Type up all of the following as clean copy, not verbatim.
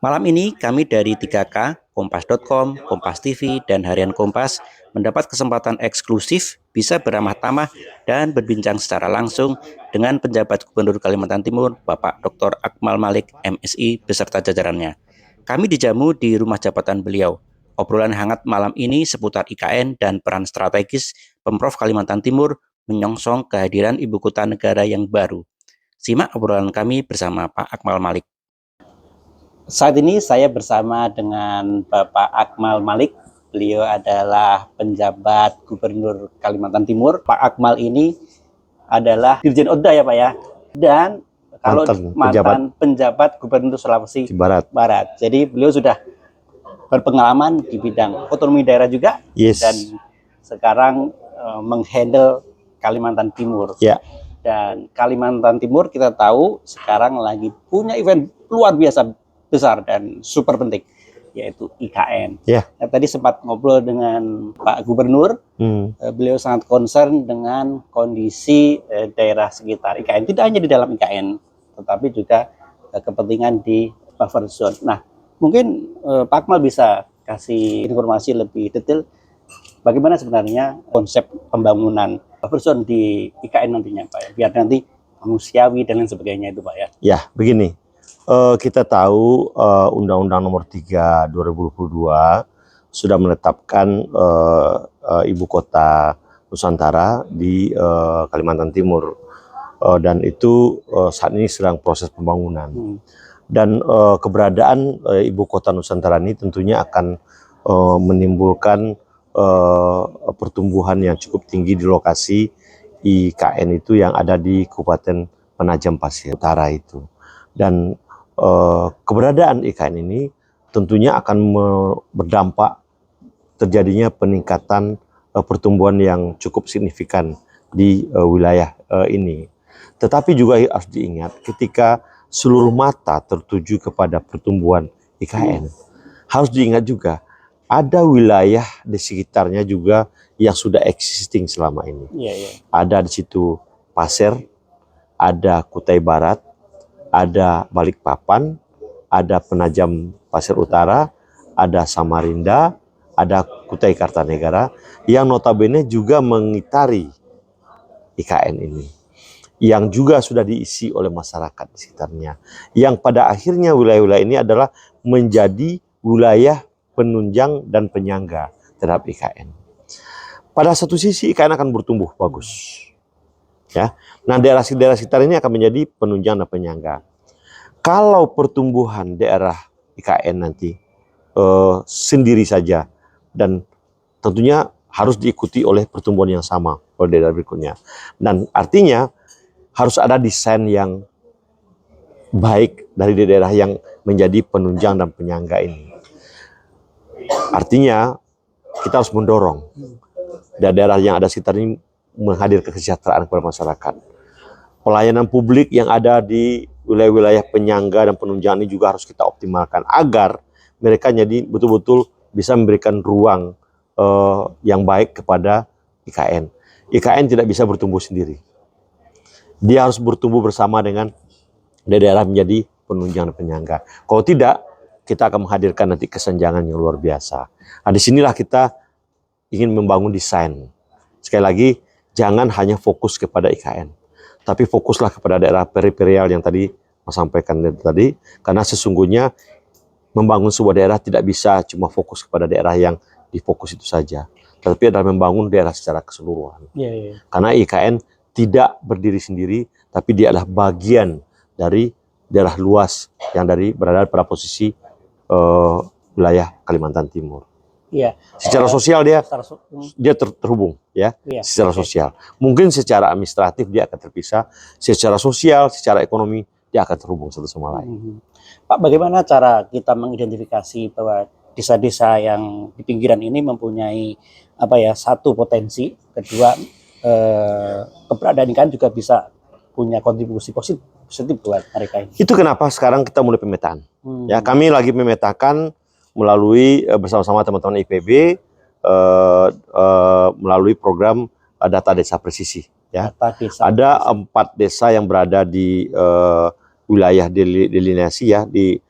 Malam ini kami dari 3K, Kompas.com, Kompas TV, dan Harian Kompas mendapat kesempatan eksklusif bisa beramah tamah dan berbincang secara langsung dengan penjabat Gubernur Kalimantan Timur, Bapak Dr. Akmal Malik, MSI, beserta jajarannya. Kami dijamu di rumah jabatan beliau. Obrolan hangat malam ini seputar IKN dan peran strategis Pemprov Kalimantan Timur menyongsong kehadiran ibu kota negara yang baru. Simak obrolan kami bersama Pak Akmal Malik. Saat ini saya bersama dengan Bapak Akmal Malik. Beliau adalah penjabat Gubernur Kalimantan Timur. Pak Akmal ini adalah Dirjen Oda ya Pak ya. Dan kalau mantan penjabat Gubernur Sulawesi Barat. Jadi beliau sudah berpengalaman di bidang otonomi daerah juga. Yes. Dan sekarang menghandle Kalimantan Timur. Ya. Dan Kalimantan Timur kita tahu sekarang lagi punya event luar biasa besar dan super penting, yaitu IKN. Nah, tadi sempat ngobrol dengan Pak Gubernur, beliau sangat concern dengan kondisi daerah sekitar IKN, tidak hanya di dalam IKN, tetapi juga kepentingan di buffer zone. Nah, mungkin Pak Akmal bisa kasih informasi lebih detail bagaimana sebenarnya konsep pembangunan buffer zone di IKN nantinya, Pak, biar nanti manusiawi dan lain sebagainya itu, Pak ya. Ya, begini. Kita tahu Undang-Undang Nomor 3 2022 sudah menetapkan ibu kota Nusantara di Kalimantan Timur, dan itu saat ini sedang proses pembangunan. Dan keberadaan ibu kota Nusantara ini tentunya akan menimbulkan pertumbuhan yang cukup tinggi di lokasi IKN itu yang ada di Kabupaten Penajam Pasir Utara itu. Dan keberadaan IKN ini tentunya akan berdampak terjadinya peningkatan pertumbuhan yang cukup signifikan di wilayah ini. Tetapi juga harus diingat ketika seluruh mata tertuju kepada pertumbuhan IKN, harus diingat juga ada wilayah di sekitarnya juga yang sudah existing selama ini. Ada di situ Pasir, ada Kutai Barat, ada Balikpapan, ada Penajam Pasir Utara, ada Samarinda, ada Kutai Kartanegara, yang notabene juga mengitari IKN ini, yang juga sudah diisi oleh masyarakat di sekitarnya, yang pada akhirnya wilayah-wilayah ini adalah menjadi wilayah penunjang dan penyangga terhadap IKN. Pada satu sisi IKN akan bertumbuh bagus. Ya, nah daerah-daerah sekitar ini akan menjadi penunjang dan penyangga. Kalau pertumbuhan daerah IKN nanti sendiri saja dan tentunya harus diikuti oleh pertumbuhan yang sama oleh daerah berikutnya. Dan artinya harus ada desain yang baik dari daerah yang menjadi penunjang dan penyangga ini. Artinya kita harus mendorong daerah yang ada sekitar ini menghadirkan kesejahteraan kepada masyarakat. Pelayanan publik yang ada di wilayah-wilayah penyangga dan penunjang ini juga harus kita optimalkan agar mereka jadi betul-betul bisa memberikan ruang yang baik kepada IKN. IKN tidak bisa bertumbuh sendiri. Dia harus bertumbuh bersama dengan daerah menjadi penunjang dan penyangga. Kalau tidak, kita akan menghadirkan nanti kesenjangan yang luar biasa. Nah, disinilah kita ingin membangun desain. Sekali lagi, jangan hanya fokus kepada IKN, tapi fokuslah kepada daerah peripheral yang tadi saya sampaikan tadi, karena sesungguhnya membangun sebuah daerah tidak bisa cuma fokus kepada daerah yang difokus itu saja, tapi adalah membangun daerah secara keseluruhan. Karena IKN tidak berdiri sendiri, tapi dia adalah bagian dari daerah luas yang berada pada posisi wilayah Kalimantan Timur. Secara sosial dia terhubung ya, secara sosial. Mungkin secara administratif dia akan terpisah, secara sosial, secara ekonomi dia akan terhubung satu sama lain. Pak, bagaimana cara kita mengidentifikasi bahwa desa-desa yang di pinggiran ini mempunyai satu potensi, kedua keberadaan IKN juga bisa punya kontribusi positif buat mereka ini. Itu kenapa sekarang kita mulai pemetaan. Ya, kami lagi memetakan melalui bersama-sama teman-teman IPB melalui program data desa presisi. Ya, ada 4 desa yang berada di wilayah delineasi ya di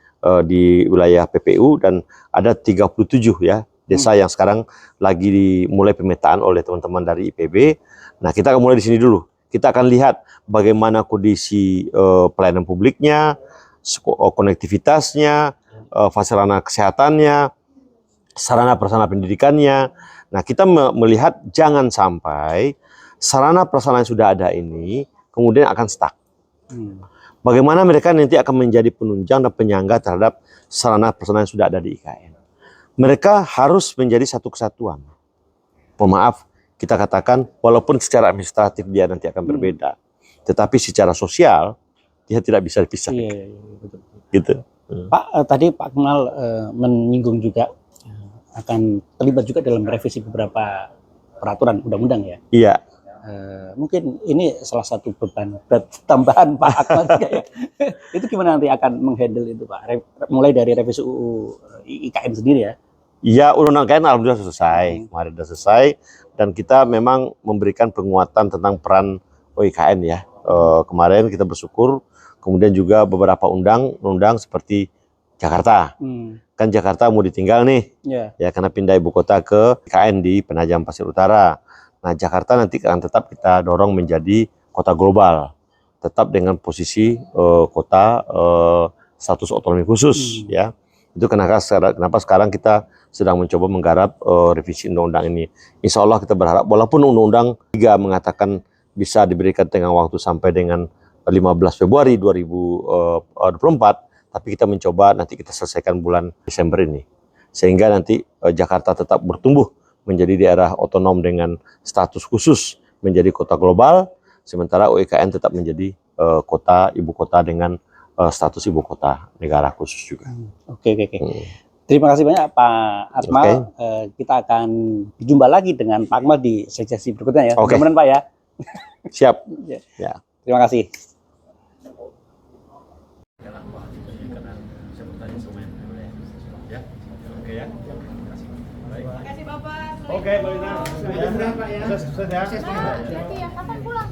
di wilayah PPU, dan ada 37 ya desa yang sekarang lagi dimulai pemetaan oleh teman-teman dari IPB. Nah, kita akan mulai di sini dulu. Kita akan lihat bagaimana kondisi pelayanan publiknya, konektivitasnya, fasilitas kesehatannya, sarana prasarana pendidikannya. Nah, kita melihat jangan sampai sarana prasarana yang sudah ada ini kemudian akan stuck. Bagaimana mereka nanti akan menjadi penunjang dan penyangga terhadap sarana prasarana yang sudah ada di IKN. Mereka harus menjadi satu kesatuan. Pemaaf, kita katakan walaupun secara administratif dia nanti akan berbeda, tetapi secara sosial dia tidak bisa dipisah. Iya, betul. Gitu. Pak, tadi Pak Kemal menyinggung juga akan terlibat juga dalam revisi beberapa peraturan undang-undang ya. Iya. Mungkin ini salah satu beban tambahan Pak Akmal juga ya. Itu gimana nanti akan menghandle itu Pak? Mulai dari revisi UU IKN sendiri ya. Iya, undang-undang IKN alhamdulillah sudah selesai. Kemarin sudah selesai, dan kita memang memberikan penguatan tentang peran OIKN ya. Kemarin kita bersyukur, kemudian juga beberapa undang-undang seperti Jakarta. Kan Jakarta mau ditinggal nih, ya karena pindah ibu kota ke IKN di Penajam Pasir Utara. Nah, Jakarta nanti akan tetap kita dorong menjadi kota global, tetap dengan posisi kota status otonomi khusus, ya. Itu kenapa sekarang kita sedang mencoba menggarap revisi undang-undang ini. Insya Allah kita berharap, walaupun undang-undang 3 mengatakan bisa diberikan tenggang waktu sampai dengan 15 Februari 2024, tapi kita mencoba nanti kita selesaikan bulan Desember ini. Sehingga nanti Jakarta tetap bertumbuh menjadi daerah otonom dengan status khusus menjadi kota global, sementara OIKN tetap menjadi ibu kota dengan status ibu kota negara khusus juga. Oke. Terima kasih banyak Pak Akmal. Kita akan berjumpa lagi dengan Pak Akmal di sesi berikutnya ya. Mudah-mudahan Pak ya. Siap. Ya. Terima kasih. Terima kasih Bapak. Oke, Mbak Lina. Sudah ya. Pak ya. Sudah ya. Berarti ya, kapan pulang?